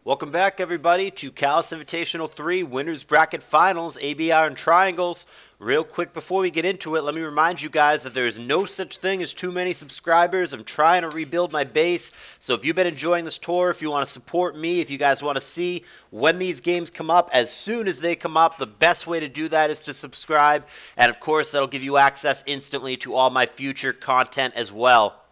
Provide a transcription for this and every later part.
Welcome back, everybody, to CALLOUS Invitational 3 Winners Bracket Finals, ABR and Triangles. Real quick before we get into it, let me remind you guys that there is no such thing as too many subscribers. I'm trying to rebuild my base, so if you've been enjoying this tour, if you want to support me, if you guys want to see when these games come up, as soon as they come up, the best way to do that is to subscribe. And of course, that'll give you access instantly to all my future content as well.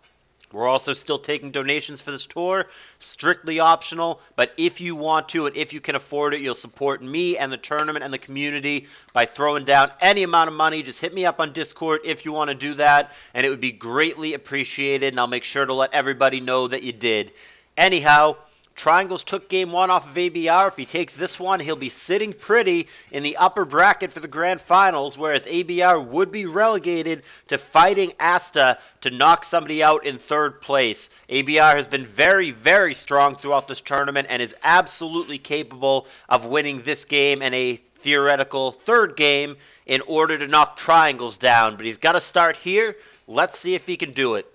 We're also still taking donations for this tour, strictly optional, but if you want to and if you can afford it, you'll support me and the tournament and the community by throwing down any amount of money. Just hit me up on Discord if you want to do that, and it would be greatly appreciated, and I'll make sure to let everybody know that you did. Anyhow, Triangles took game one off of ABR. If he takes this one, he'll be sitting pretty in the upper bracket for the grand finals, whereas ABR would be relegated to fighting Asta to knock somebody out in third place. ABR has been very, very strong throughout this tournament and is absolutely capable of winning this game and a theoretical third game in order to knock Triangles down. But he's got to start here. Let's see if he can do it.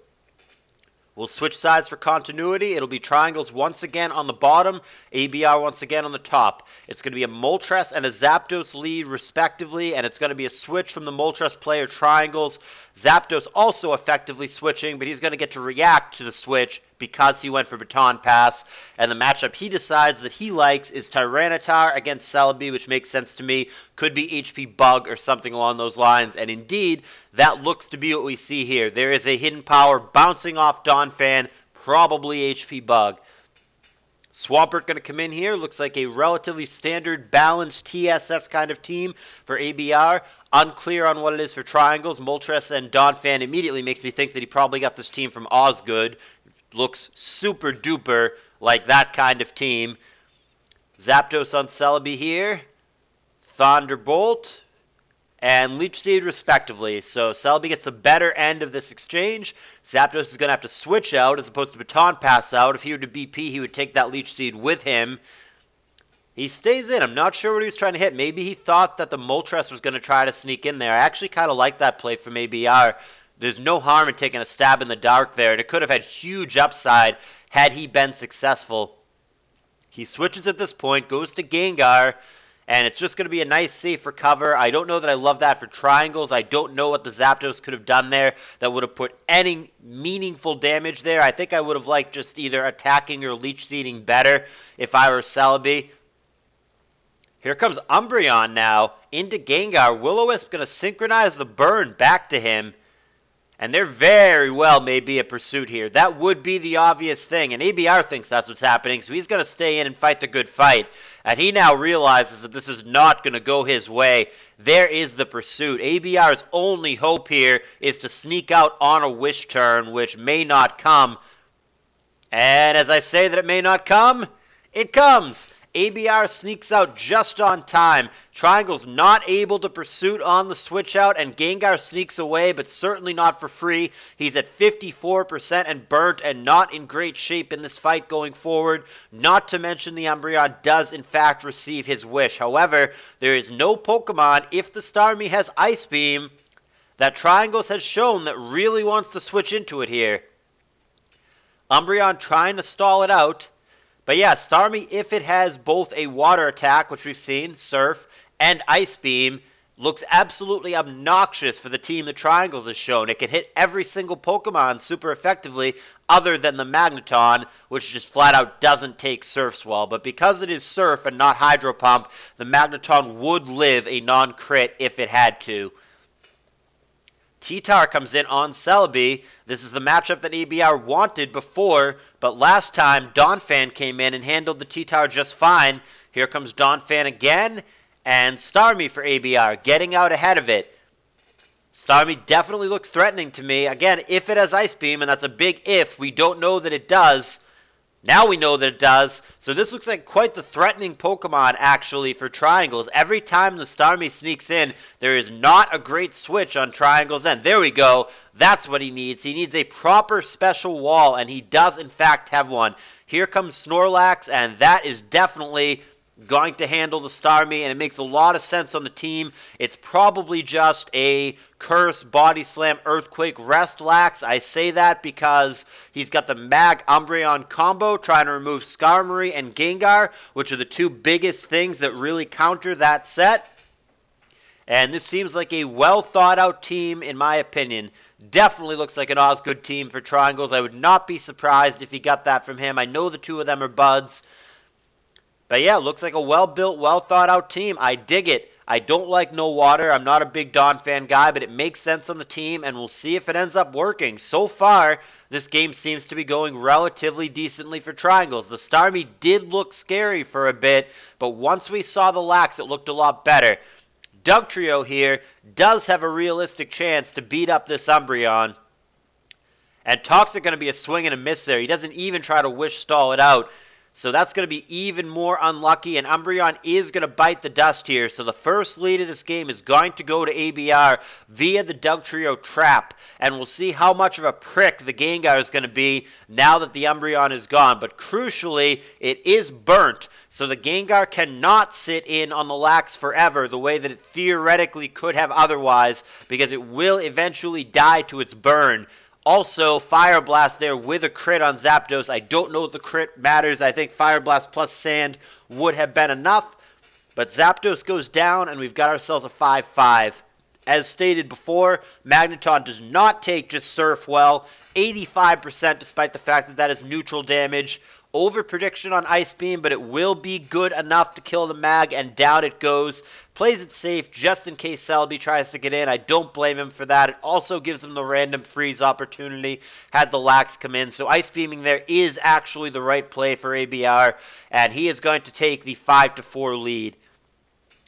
We'll switch sides for continuity. It'll be Triangles once again on the bottom, ABR once again on the top. It's going to be a Moltres and a Zapdos lead respectively, and it's going to be a switch from the Moltres player Triangles. Zapdos also effectively switching, but he's going to get to react to the switch because he went for Baton Pass. And the matchup he decides that he likes is Tyranitar against Celebi, which makes sense to me. Could be HP Bug or something along those lines. And indeed, that looks to be what we see here. There is a hidden power bouncing off Donphan, probably HP Bug. Swampert going to come in here. Looks like a relatively standard, balanced TSS kind of team for ABR. Unclear on what it is for Triangles. Moltres and Donphan immediately makes me think that he probably got this team from Osgood. Looks super duper like that kind of team. Zapdos on Celebi here. Thunderbolt and Leech Seed respectively. So Celebi gets the better end of this exchange. Zapdos is going to have to switch out as opposed to Baton Pass out. If he were to BP, he would take that Leech Seed with him. He stays in. I'm not sure what he was trying to hit. Maybe he thought that the Moltres was going to try to sneak in there. I actually kind of like that play from ABR. There's no harm in taking a stab in the dark there, and it could have had huge upside had he been successful. He switches at this point, goes to Gengar, and it's just going to be a nice, safe recover. I don't know that I love that for Triangles. I don't know what the Zapdos could have done there that would have put any meaningful damage there. I think I would have liked just either attacking or Leech Seeding better if I were Celebi. Here comes Umbreon now into Gengar. Will-O-Wisp going to synchronize the burn back to him. And there very well may be a pursuit here. That would be the obvious thing. And ABR thinks that's what's happening, so he's going to stay in and fight the good fight. And he now realizes that this is not going to go his way. There is the pursuit. ABR's only hope here is to sneak out on a Wish turn, which may not come. And as I say that it may not come, it comes. ABR sneaks out just on time. Triangle's not able to pursuit on the switch out, and Gengar sneaks away, but certainly not for free. He's at 54% and burnt and not in great shape in this fight going forward. Not to mention the Umbreon does in fact receive his wish. However, there is no Pokemon, if the Starmie has Ice Beam, that Triangles has shown that really wants to switch into it here. Umbreon trying to stall it out. But yeah, Starmie, if it has both a water attack, which we've seen, Surf, and Ice Beam, looks absolutely obnoxious for the team that Triangles has shown. It can hit every single Pokemon super effectively other than the Magneton, which just flat out doesn't take Surf's well. But because it is Surf and not Hydro Pump, the Magneton would live a non-crit if it had to. T-Tar comes in on Celebi. This is the matchup that ABR wanted before, but last time Donphan came in and handled the T-Tar just fine. Here comes Donphan again, and Starmie for ABR, getting out ahead of it. Starmie definitely looks threatening to me. Again, if it has Ice Beam, and that's a big if, we don't know that it does. Now we know that it does, so this looks like quite the threatening Pokemon, actually, for Triangles. Every time the Starmie sneaks in, there is not a great switch on Triangles' end. There we go. That's what he needs. He needs a proper special wall, and he does, in fact, have one. Here comes Snorlax, and that is definitely going to handle the Starmie, and it makes a lot of sense on the team. It's probably just a Curse, Body Slam, Earthquake, Rest Lax. I say that because he's got the Mag Umbreon combo trying to remove Skarmory and Gengar, which are the two biggest things that really counter that set. And this seems like a well-thought-out team, in my opinion. Definitely looks like an Osgood team for Triangles. I would not be surprised if he got that from him. I know the two of them are buds. But yeah, looks like a well-built, well-thought-out team. I dig it. I don't like no water. I'm not a big Donphan guy, but it makes sense on the team, and we'll see if it ends up working. So far, this game seems to be going relatively decently for Triangles. The Starmie did look scary for a bit, but once we saw the Lax, it looked a lot better. Dugtrio here does have a realistic chance to beat up this Umbreon. And Toxic going to be a swing and a miss there. He doesn't even try to wish stall it out. So that's going to be even more unlucky, and Umbreon is going to bite the dust here. So the first lead of this game is going to go to ABR via the Dugtrio trap, and we'll see how much of a prick the Gengar is going to be now that the Umbreon is gone. But crucially, it is burnt, so the Gengar cannot sit in on the Lax forever the way that it theoretically could have otherwise, because it will eventually die to its burn. Also, Fire Blast there with a crit on Zapdos. I don't know if the crit matters. I think Fire Blast plus Sand would have been enough. But Zapdos goes down, and we've got ourselves a 5-5. As stated before, Magneton does not take just Surf well. 85% despite the fact that that is neutral damage. Over prediction on Ice Beam, but it will be good enough to kill the Mag, and down it goes. Plays it safe just in case Celebi tries to get in. I don't blame him for that. It also gives him the random freeze opportunity had the Lax come in. So Ice Beaming there is actually the right play for ABR, and he is going to take the 5-4 lead.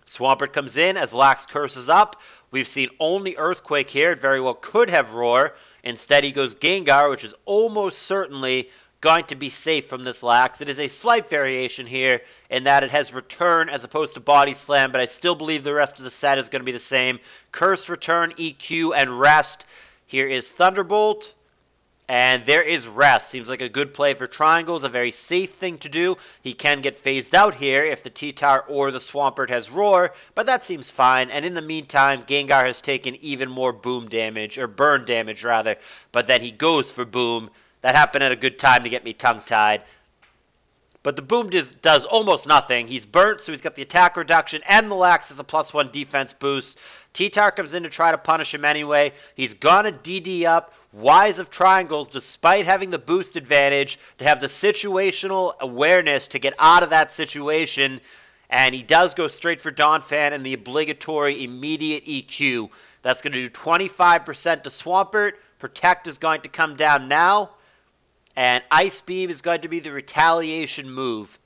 Swampert comes in as Lax curses up. We've seen only Earthquake here. It very well could have Roar. Instead he goes Gengar, which is almost certainly going to be safe from this Lax. It is a slight variation here in that it has Return as opposed to Body Slam, but I still believe the rest of the set is going to be the same. Curse, Return, EQ, and Rest. Here is Thunderbolt, and there is Rest. Seems like a good play for Triangles, a very safe thing to do. He can get phased out here if the T-Tar or the Swampert has Roar, but that seems fine. And in the meantime, Gengar has taken even more boom damage, or burn damage rather, but then he goes for Boom. That happened at a good time to get me tongue-tied. But the Boom does almost nothing. He's burnt, so he's got the attack reduction, and the Lax is a +1 defense boost. T-Tar comes in to try to punish him anyway. He's gonna DD up. Wise of Triangles, despite having the boost advantage, to have the situational awareness to get out of that situation. And he does go straight for Donphan and the obligatory immediate EQ. That's going to do 25% to Swampert. Protect is going to come down now. And Ice Beam is going to be the retaliation move.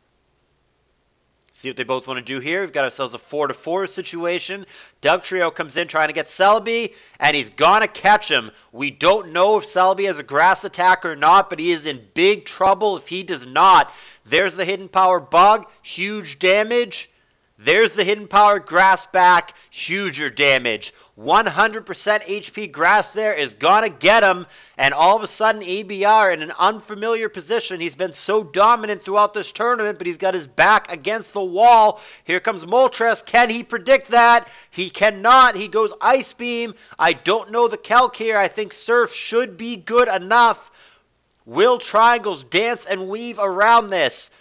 See what they both want to do here. We've got ourselves a 4-4 situation. Dugtrio comes in trying to get Celebi, and he's going to catch him. We don't know if Celebi has a grass attack or not, but he is in big trouble if he does not. There's the Hidden Power Bug, huge damage. There's the Hidden Power Grass back, huger damage. 100% HP Grass there is gonna get him, and all of a sudden ABR in an unfamiliar position. He's been so dominant throughout this tournament, but he's got his back against the wall. Here comes Moltres. Can he predict that? He cannot. He goes Ice Beam. I don't know the calc here. I think Surf should be good enough. Will Triangles dance and weave around this?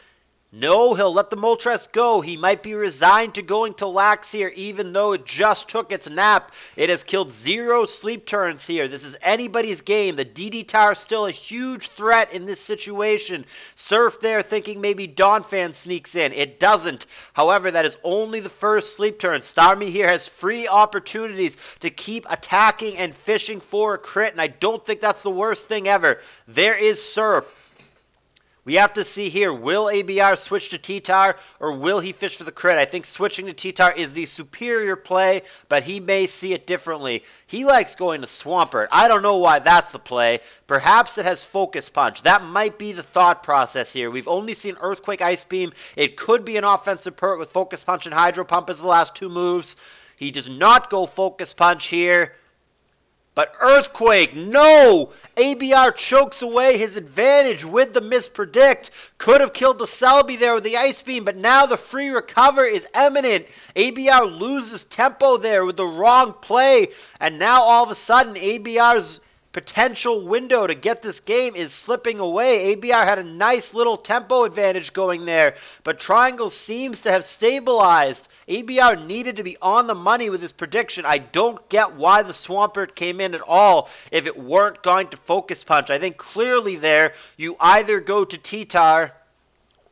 No, he'll let the Moltres go. He might be resigned to going to Lax here, even though it just took its nap. It has killed 0 sleep turns here. This is anybody's game. The DD-Tar is still a huge threat in this situation. Surf there thinking maybe Donphan sneaks in. It doesn't. However, that is only the first sleep turn. Starmie here has free opportunities to keep attacking and fishing for a crit, and I don't think that's the worst thing ever. There is Surf. We have to see here, will ABR switch to T-Tar or will he fish for the crit? I think switching to T-Tar is the superior play, but he may see it differently. He likes going to Swampert. I don't know why that's the play. Perhaps it has Focus Punch. That might be the thought process here. We've only seen Earthquake, Ice Beam. It could be an offensive pert with Focus Punch and Hydro Pump as the last two moves. He does not go Focus Punch here. But Earthquake, no! ABR chokes away his advantage with the mispredict. Could have killed the Celebi there with the Ice Beam, but now the free recover is imminent. ABR loses tempo there with the wrong play, and now all of a sudden ABR's potential window to get this game is slipping away. ABR had a nice little tempo advantage going there, but Triangle seems to have stabilized. ABR needed to be on the money with his prediction. I don't get why the Swampert came in at all if it weren't going to Focus Punch. I think clearly there you either go to T-Tar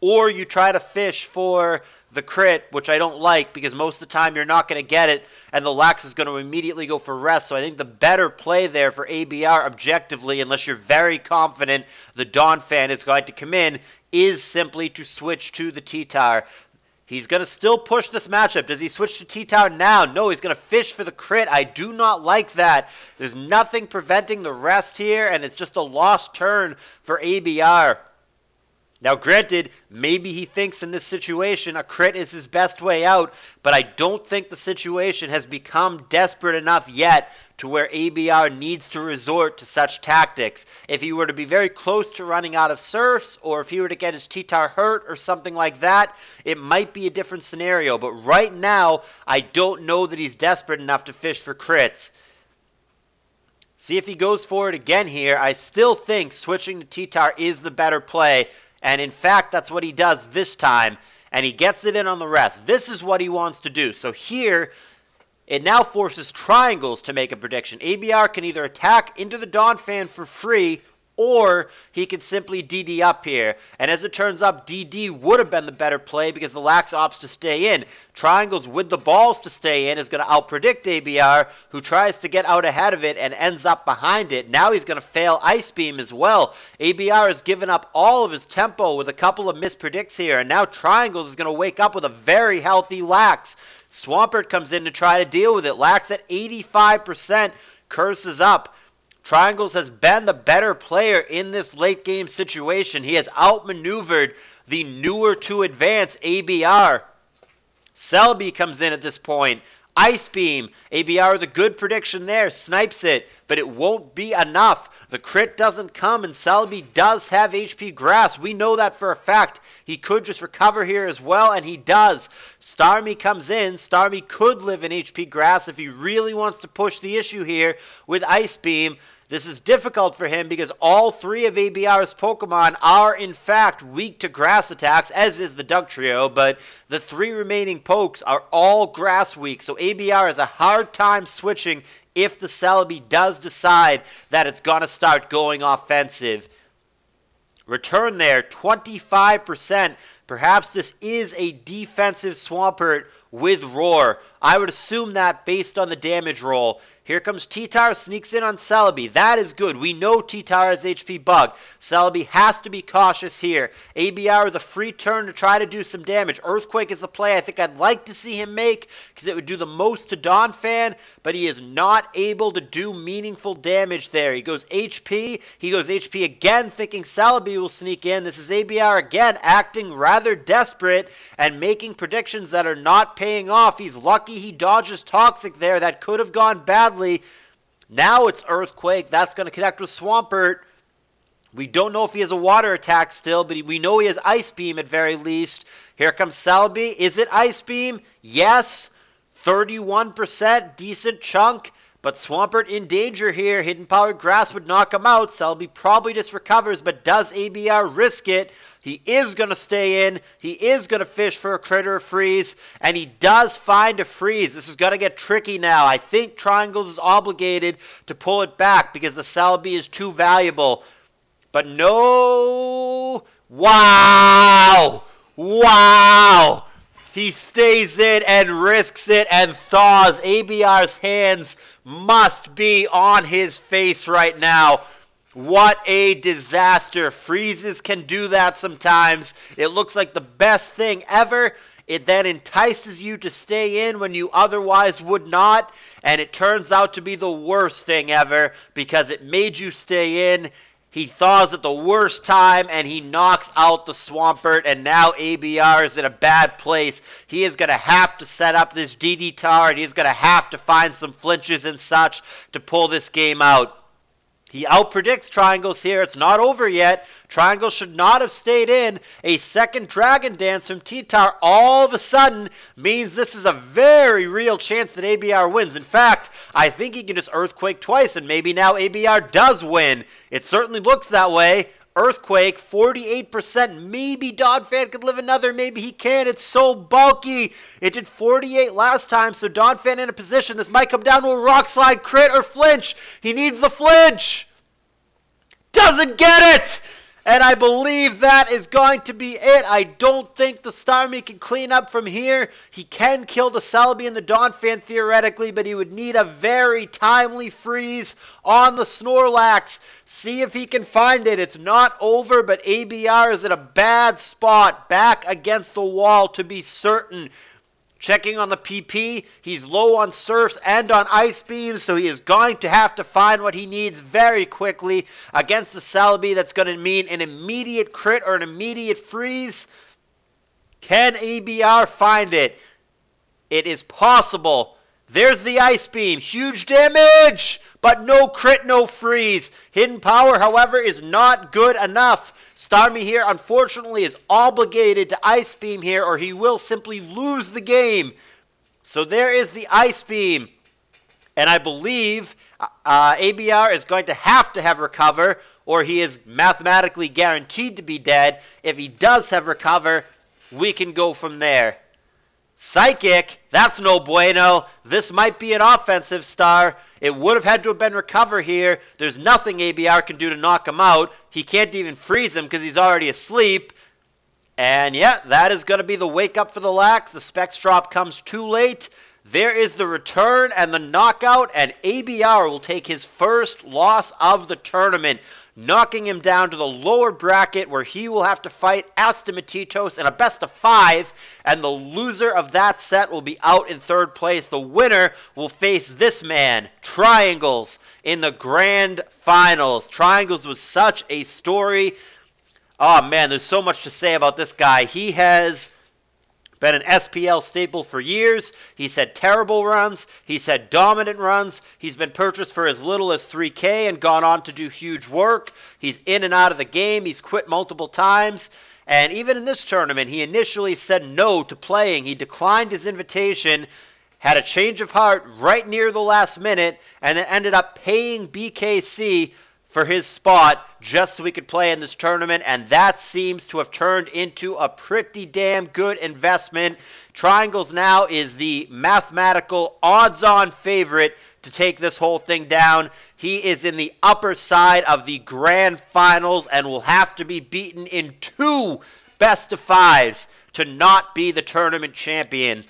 or you try to fish for the crit, which I don't like because most of the time you're not going to get it, and the Lax is going to immediately go for rest. So I think the better play there for ABR objectively, unless you're very confident the Donphan is going to come in, is simply to switch to the T-Tar. He's going to still push this matchup. Does he switch to T-Tar now? No, he's going to fish for the crit. I do not like that. There's nothing preventing the rest here, and it's just a lost turn for ABR. Now, granted, maybe he thinks in this situation a crit is his best way out, but I don't think the situation has become desperate enough yet to where ABR needs to resort to such tactics. If he were to be very close to running out of surfs, or if he were to get his T-Tar hurt or something like that, it might be a different scenario. But right now, I don't know that he's desperate enough to fish for crits. See if he goes for it again here. I still think switching to T-Tar is the better play. And in fact, that's what he does this time. And he gets it in on the rest. This is what he wants to do. So here, it now forces Triangles to make a prediction. ABR can either attack into the Donphan for free, or he can simply DD up here. And as it turns out, DD would have been the better play because the Lax opts to stay in. Triangles with the balls to stay in is going to outpredict ABR, who tries to get out ahead of it and ends up behind it. Now he's going to fail Ice Beam as well. ABR has given up all of his tempo with a couple of mispredicts here, and now Triangles is going to wake up with a very healthy Lax. Swampert comes in to try to deal with it. Lax at 85%, curses up. Triangles has been the better player in this late game situation. He has outmaneuvered the newer to advance ABR. Celebi comes in at this point. Ice Beam. ABR with a good prediction there. Snipes it, but it won't be enough. The crit doesn't come, and Celebi does have HP Grass. We know that for a fact. He could just recover here as well, and he does. Starmie comes in. Starmie could live in HP Grass if he really wants to push the issue here with Ice Beam. This is difficult for him because all three of ABR's Pokemon are, in fact, weak to grass attacks, as is the Dugtrio, but the three remaining Pokes are all grass weak, so ABR has a hard time switching if the Celebi does decide that it's going to start going offensive. Return there, 25%. Perhaps this is a defensive Swampert with Roar. I would assume that based on the damage roll. Here comes T-Tar, sneaks in on Celebi. That is good. We know T-Tar has HP Bug. Celebi has to be cautious here. ABR with a free turn to try to do some damage. Earthquake is the play I think I'd like to see him make because it would do the most to Donphan, but he is not able to do meaningful damage there. He goes HP. He goes HP again, thinking Celebi will sneak in. This is ABR again, acting rather desperate and making predictions that are not paying off. He's lucky he dodges Toxic there. That could have gone badly. Now it's Earthquake. That's going to connect with Swampert. We don't know if he has a water attack still, but we know he has Ice Beam at very least. Here comes Celebi. Is it Ice Beam? Yes. 31%. Decent chunk. But Swampert in danger here. Hidden Power Grass would knock him out. Celebi probably just recovers, but does ABR risk it? He is going to stay in. He is going to fish for a crit or a freeze. And he does find a freeze. This is going to get tricky now. I think Triangles is obligated to pull it back because the Celebi is too valuable. But no. Wow. Wow. He stays in and risks it and thaws. ABR's hands must be on his face right now. What a disaster. Freezes can do that sometimes. It looks like the best thing ever. It then entices you to stay in when you otherwise would not. And it turns out to be the worst thing ever because it made you stay in. He thaws at the worst time, and he knocks out the Swampert, and now ABR is in a bad place. He is going to have to set up this DD tower, and he's going to have to find some flinches and such to pull this game out. He outpredicts Triangles here. It's not over yet. Triangles should not have stayed in. A second Dragon Dance from T-Tower all of a sudden means this is a very real chance that ABR wins. In fact, I think he can just Earthquake twice, and maybe now ABR does win. It certainly looks that way. Earthquake, 48%. Maybe Donphan could live another. Maybe he can. It's so bulky. It did 48 last time, so Donphan in a position. This might come down to a Rock Slide crit or flinch. He needs the flinch. Doesn't get it! And I believe that is going to be it. I don't think the Starmie can clean up from here. He can kill the Celebi and the Donphan theoretically, but he would need a very timely freeze on the Snorlax. See if he can find it. It's not over, but ABR is in a bad spot, back against the wall to be certain. Checking on the PP, he's low on Surfs and on Ice Beams, so he is going to have to find what he needs very quickly against the Celebi. That's going to mean an immediate crit or an immediate freeze. Can ABR find it? It is possible. There's the Ice Beam. Huge damage, but no crit, no freeze. Hidden Power, however, is not good enough. Starmie here, unfortunately, is obligated to Ice Beam here, or he will simply lose the game. So there is the Ice Beam. And I believe ABR is going to have Recover, or he is mathematically guaranteed to be dead. If he does have Recover, we can go from there. Psychic, that's no bueno. This might be an offensive star. It would have had to have been Recover here. There's nothing ABR can do to knock him out. He can't even freeze him because he's already asleep. And yeah, that is going to be the wake up for the Lax. The Specs drop comes too late. There is the return and the knockout, and ABR will take his first loss of the tournament, knocking him down to the lower bracket where he will have to fight Astamatitos in a best of 5, and the loser of that set will be out in third place. The winner will face this man, Triangles, in the grand finals. Triangles was such a story. Oh man, there's so much to say about this guy. He has been an SPL staple for years. He's had terrible runs. He's had dominant runs. He's been purchased for as little as 3K and gone on to do huge work. He's in and out of the game. He's quit multiple times. And even in this tournament, he initially said no to playing. He declined his invitation, had a change of heart right near the last minute, and then ended up paying BKC for his spot just so he could play in this tournament, and that seems to have turned into a pretty damn good investment. Triangles now is the mathematical odds-on favorite to take this whole thing down. He is in the upper side of the grand finals and will have to be beaten in 2 best of 5s to not be the tournament champion.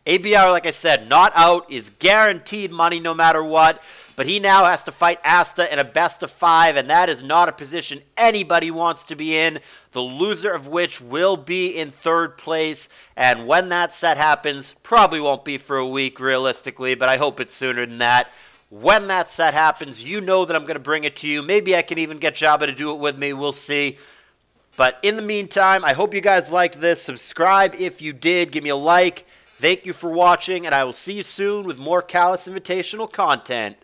ABR, like I said, not out, is guaranteed money no matter what. But he now has to fight Asta in a best of 5, and that is not a position anybody wants to be in, the loser of which will be in third place. And when that set happens, probably won't be for a week realistically, but I hope it's sooner than that. When that set happens, you know that I'm going to bring it to you. Maybe I can even get Jabba to do it with me. We'll see. But in the meantime, I hope you guys liked this. Subscribe if you did. Give me a like. Thank you for watching, and I will see you soon with more CALLOUS Invitational content.